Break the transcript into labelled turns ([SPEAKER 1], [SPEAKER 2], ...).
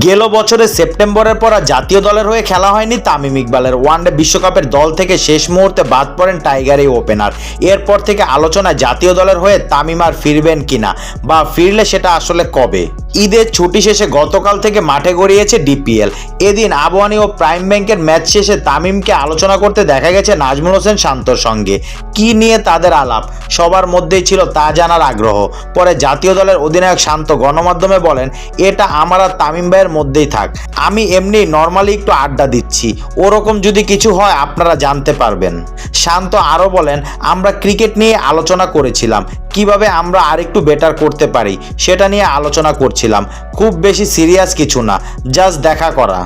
[SPEAKER 1] গেল বছরের সেপ্টেম্বরের পর আর জাতীয় দলের হয়ে খেলা হয়নি তামিম ইকবালের। ওয়ানডে বিশ্বকাপের দল থেকে শেষ মুহূর্তে বাদ পড়েন টাইগার এই ওপেনার। এরপর থেকে আলোচনায় জাতীয় দলের হয়ে তামিম আর ফিরবেন কিনা, বা ফিরলে সেটা আসলে কবে। ঈদের ছুটি শেষে গতকাল থেকে মাঠে গড়িয়েছে ডিপিএল। এদিন আবাহনী ও প্রাইম ব্যাংকের ম্যাচ শেষে তামিমকে আলোচনা করতে দেখা গেছে নাজমুল হোসেন শান্তর সঙ্গে। কি নিয়ে তাদের আলাপ, সবার মধ্যেই ছিল তা জানার আগ্রহ। পরে জাতীয় দলের অধিনায়ক শান্ত গণমাধ্যমে বলেন, এটা আমার আর তামিম ভাইয়ের মধ্যেই থাক, আমি এমনি নর্মালি একটু আড্ডা দিচ্ছি, ওরকম যদি কিছু হয় আপনারা জানতে পারবেন। শান্ত আরও বলেন, আমরা ক্রিকেট নিয়ে আলোচনা করেছিলাম, কিভাবে আমরা আরেকটু বেটার করতে পারি সেটা নিয়ে আলোচনা করছিলাম, খুব বেশি সিরিয়াস কিছু না, জাস্ট দেখা করা।